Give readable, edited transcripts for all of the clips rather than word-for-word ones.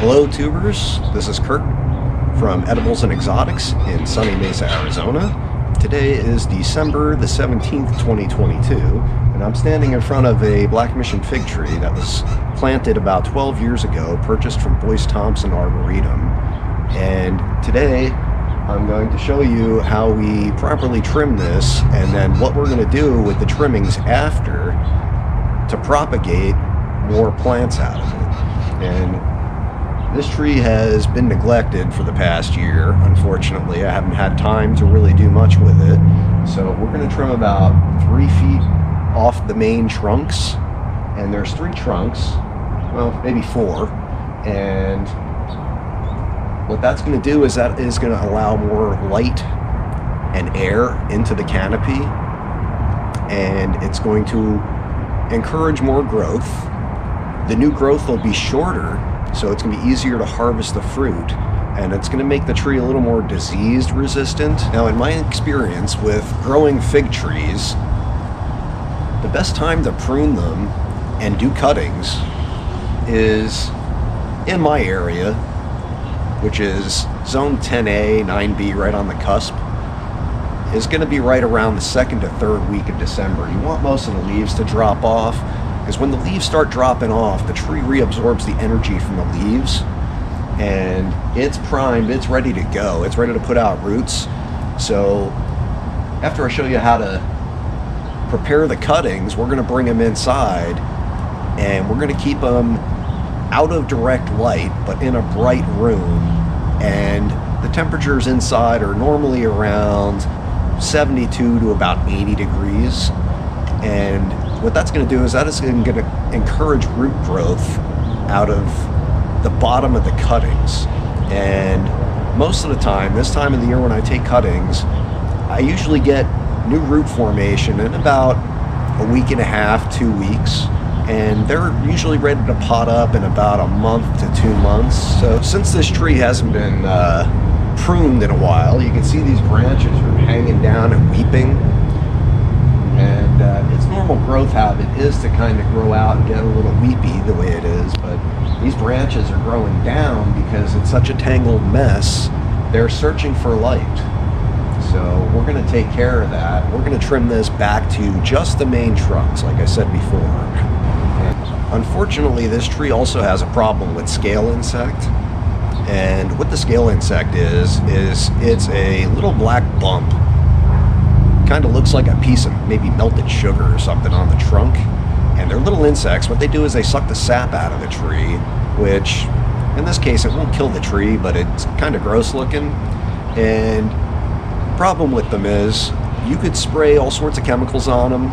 Hello tubers, this is Kurt from Edibles and Exotics in sunny Mesa, Arizona. Today is December the 17th, 2022, and I'm standing in front of a Black Mission fig tree that was planted about 12 years ago, purchased from Boyce Thompson Arboretum. And today I'm going to show you how we properly trim this and then what we're going to do with the trimmings after to propagate more plants out of it. And this tree has been neglected for the past year. Unfortunately, I haven't had time to really do much with it. So we're going to trim about 3 feet off the main trunks. And there's 3 trunks, well, maybe 4. And what that's going to do is that is going to allow more light and air into the canopy. And it's going to encourage more growth. The new growth will be shorter, so it's going to be easier to harvest the fruit, and it's going to make the tree a little more disease resistant. Now, in my experience with growing fig trees, the best time to prune them and do cuttings is in my area, which is zone 10A, 9B, right on the cusp, is going to be right around the 2nd to 3rd week of December. You want most of the leaves to drop off, because when the leaves start dropping off, the tree reabsorbs the energy from the leaves, and it's primed, it's ready to go, it's ready to put out roots. So after I show you how to prepare the cuttings, we're going to bring them inside, and we're going to keep them out of direct light, but in a bright room. And the temperatures inside are normally around 72 to about 80 degrees. And what that's going to do is that is going to encourage root growth out of the bottom of the cuttings. And most of the time, this time of the year when I take cuttings, I usually get new root formation in about a week and a half, 2 weeks. And they're usually ready to pot up in about a month to 2 months. So since this tree hasn't been pruned in a while, you can see these branches are hanging down and weeping. And its normal growth habit is to kind of grow out and get a little weepy the way it is, but these branches are growing down because it's such a tangled mess. They're searching for light. So we're going to take care of that. We're going to trim this back to just the main trunks, like I said before. And unfortunately, this tree also has a problem with scale insect. And what the scale insect is it's a little black bump. Kind of looks like a piece of maybe melted sugar or something on the trunk. And they're little insects. What they do is they suck the sap out of the tree, which in this case it won't kill the tree, but it's kind of gross looking. And the problem with them is you could spray all sorts of chemicals on them.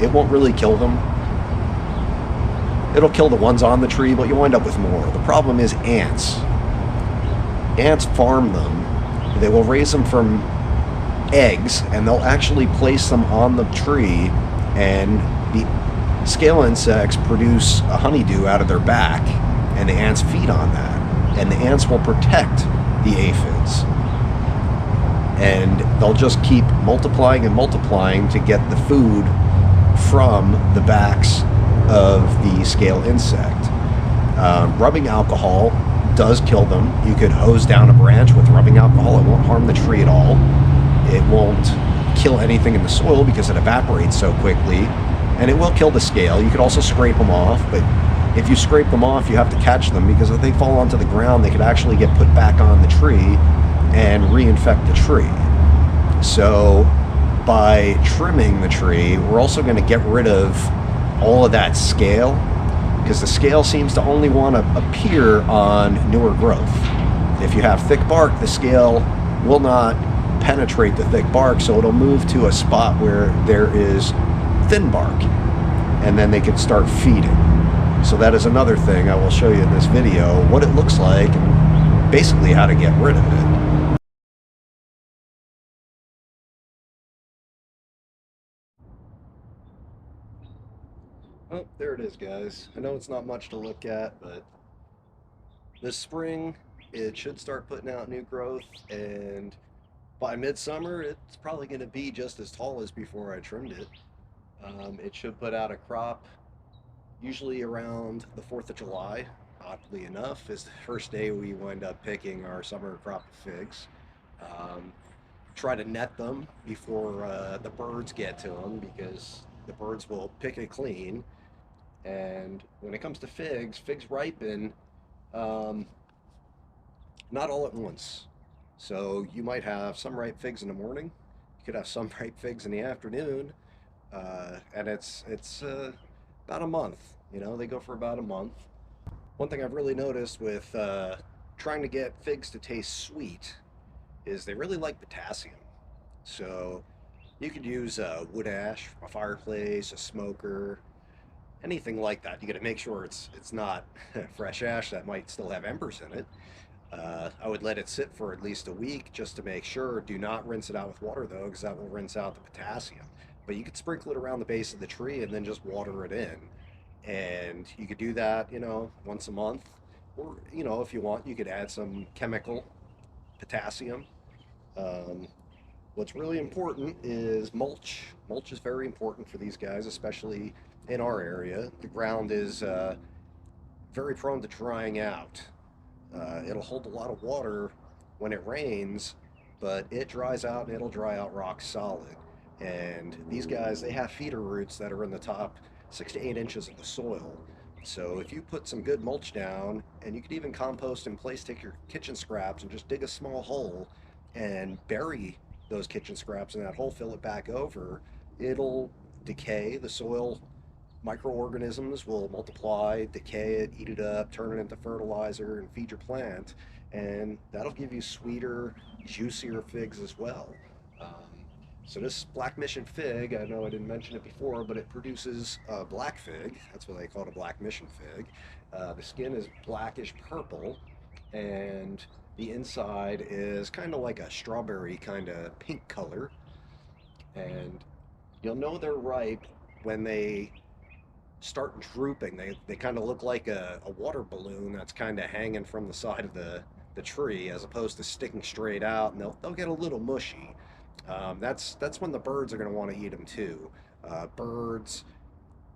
It won't really kill them. It'll kill the ones on the tree, but you'll wind up with more. The problem is ants. Ants farm them. They will raise them from eggs, and they'll actually place them on the tree, and the scale insects produce a honeydew out of their back, and the ants feed on that. And the ants will protect the aphids. And they'll just keep multiplying and multiplying to get the food from the backs of the scale insect. Rubbing alcohol does kill them. You could hose down a branch with rubbing alcohol. It won't harm the tree at all. It won't kill anything in the soil because it evaporates so quickly, and it will kill the scale. You could also scrape them off, but if you scrape them off, you have to catch them, because if they fall onto the ground, they could actually get put back on the tree and reinfect the tree. So by trimming the tree, we're also going to get rid of all of that scale, because the scale seems to only want to appear on newer growth. If you have thick bark, the scale will not penetrate the thick bark, so it'll move to a spot where there is thin bark, and then they can start feeding. So that is another thing I will show you in this video, what it looks like and basically how to get rid of it. Oh, there it is, guys. I know it's not much to look at, but this spring it should start putting out new growth, and by midsummer it's probably going to be just as tall as before I trimmed it. It should put out a crop usually around the 4th of July. oddly enough, is the first day we wind up picking our summer crop of figs. Um, Try to net them before the birds get to them, because the birds will pick it clean. And when it comes to figs, figs ripen um, not all at once. So you might have some ripe figs in the morning. You could have some ripe figs in the afternoon, and it's about a month. You know, they go for about a month. One thing I've really noticed with trying to get figs to taste sweet is they really like potassium. So you could use wood ash, a fireplace, a smoker, anything like that. You got to make sure it's not fresh ash that might still have embers in it. I would let it sit for at least a week just to make sure. Do not rinse it out with water though, because that will rinse out the potassium. But you could sprinkle it around the base of the tree and then just water it in. And you could do that, you know, once a month. Or, you know, if you want, you could add some chemical potassium. Um, what's really important is mulch. Mulch is very important for these guys, especially in our area. The ground is very prone to drying out. It'll hold a lot of water when it rains, but it dries out and it'll dry out rock solid. And these guys, they have feeder roots that are in the top 6 to 8 inches of the soil. So if you put some good mulch down, and you could even compost in place, take your kitchen scraps and just dig a small hole and bury those kitchen scraps in that hole, fill it back over, it'll decay. The soil microorganisms will multiply, decay it, eat it up, turn it into fertilizer, and feed your plant. And that'll give you sweeter, juicier figs as well. So this black mission fig, I know I didn't mention it before, but it produces a black fig. That's what they call it, a black mission fig. The skin is blackish purple, and the inside is kind of like a strawberry kind of pink color. And you'll know they're ripe when they start drooping. They kind of look like a water balloon that's kind of hanging from the side of the tree, as opposed to sticking straight out, and they'll get a little mushy. That's when the birds are going to want to eat them too. Birds,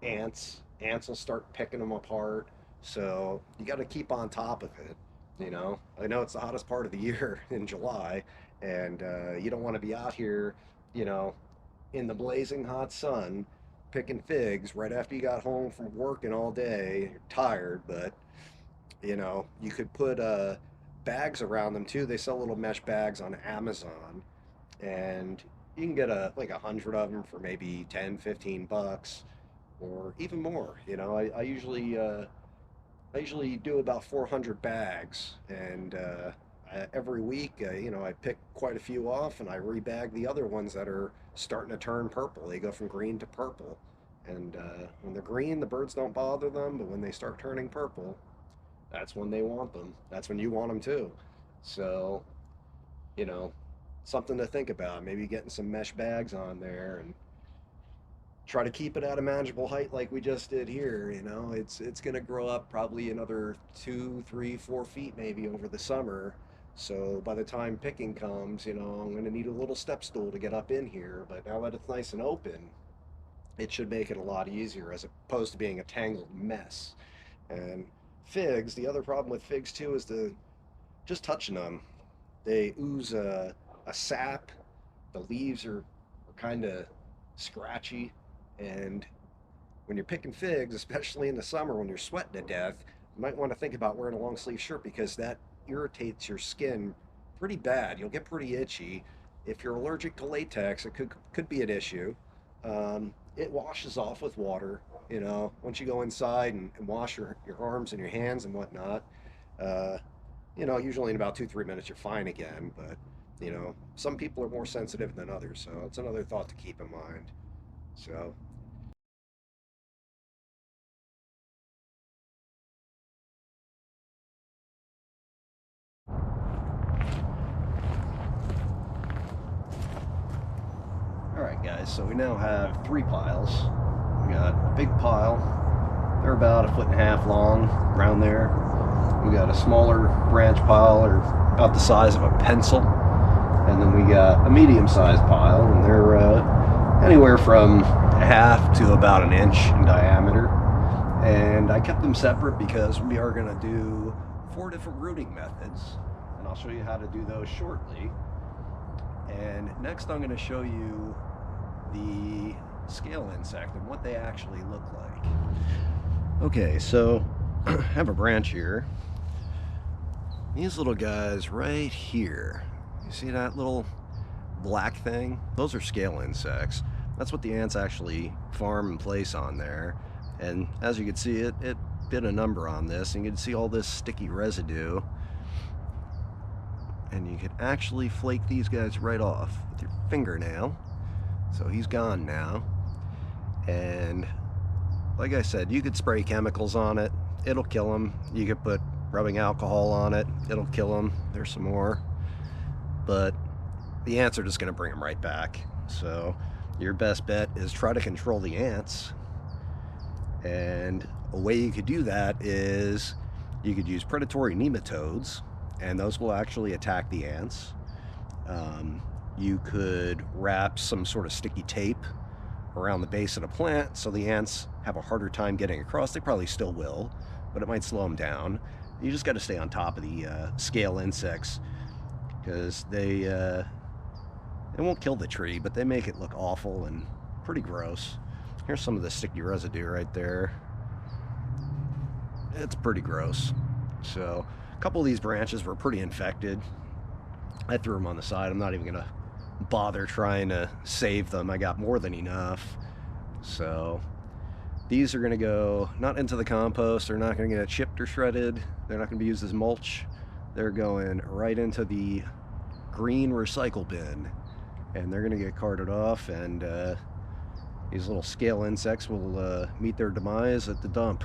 ants will start picking them apart. So you got to keep on top of it. You know, I know it's the hottest part of the year in July, and you don't want to be out here, you know, in the blazing hot sun picking figs right after you got home from working all day. You're tired, but you know, you could put bags around them too. They sell little mesh bags on Amazon, and you can get like 100 of them for maybe 10, 15 bucks, or even more. You know, I usually do about 400 bags, and every week, you know, I pick quite a few off, and I rebag the other ones that are starting to turn purple. They go from green to purple, and when they're green, the birds don't bother them, but when they start turning purple, that's when they want them. That's when you want them too. So, you know, something to think about. Maybe getting some mesh bags on there and try to keep it at a manageable height like we just did here. You know, it's going to grow up probably another 2, 3, 4 feet maybe over the summer. So by the time picking comes, you know, I'm going to need a little step stool to get up in here. But now that it's nice and open, it should make it a lot easier, as opposed to being a tangled mess. And figs, the other problem with figs too is just touching them. They ooze a sap. The leaves are kind of scratchy. And when you're picking figs, especially in the summer when you're sweating to death, you might want to think about wearing a long sleeve shirt, because that irritates your skin pretty bad. You'll get pretty itchy. If you're allergic to latex, it could be an issue. It washes off with water, you know, once you go inside and wash your arms and your hands and whatnot. You know, usually in about 2, 3 minutes you're fine again, but you know, some people are more sensitive than others, so it's another thought to keep in mind. So alright guys, so we now have 3 piles. We got a big pile, they're about 1.5 feet long, around there. We got a smaller branch pile, or about the size of a pencil. And then we got a medium-sized pile, and they're anywhere from 1/2 to about 1 inch in diameter. And I kept them separate because we are going to do 4 different rooting methods, and I'll show you how to do those shortly. And next I'm going to show you the scale insect and what they actually look like. Okay, so I have a branch here. These little guys right here, you see that little black thing? Those are scale insects. That's what the ants actually farm and place on there. And as you can see, it bit a number on this, and you can see all this sticky residue. And you can actually flake these guys right off with your fingernail. So he's gone now. And like I said, you could spray chemicals on it, it'll kill them. You could put rubbing alcohol on it, it'll kill them. There's some more. But the ants are just going to bring them right back. So your best bet is try to control the ants. And a way you could do that is you could use predatory nematodes, and those will actually attack the ants. You could wrap some sort of sticky tape around the base of the plant so the ants have a harder time getting across. They probably still will, but it might slow them down. You just got to stay on top of the scale insects, because they won't kill the tree, but they make it look awful and pretty gross. Here's some of the sticky residue right there. It's pretty gross. So a couple of these branches were pretty infected. I threw them on the side. I'm not even gonna bother trying to save them. I got more than enough. So these are gonna go not into the compost. They're not gonna get chipped or shredded. They're not gonna be used as mulch. They're going right into the green recycle bin, and they're gonna get carted off, and these little scale insects will meet their demise at the dump.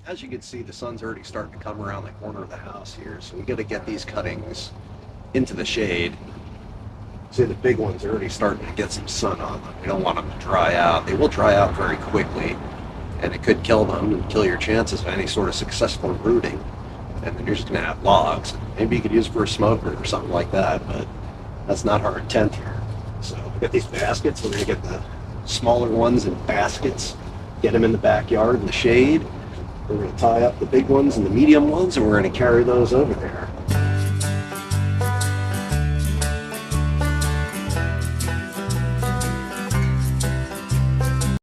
As you can see, the sun's already starting to come around the corner of the house here, so we got to get these cuttings into the shade. See, the big ones are already starting to get some sun on them. We don't want them to dry out. They will dry out very quickly, and it could kill them and kill your chances of any sort of successful rooting. And then you're just going to have logs. Maybe you could use it for a smoker or something like that, but that's not our intent here. So we got these baskets. We're going to get the smaller ones in baskets, get them in the backyard in the shade. We're going to tie up the big ones and the medium ones, and we're going to carry those over there.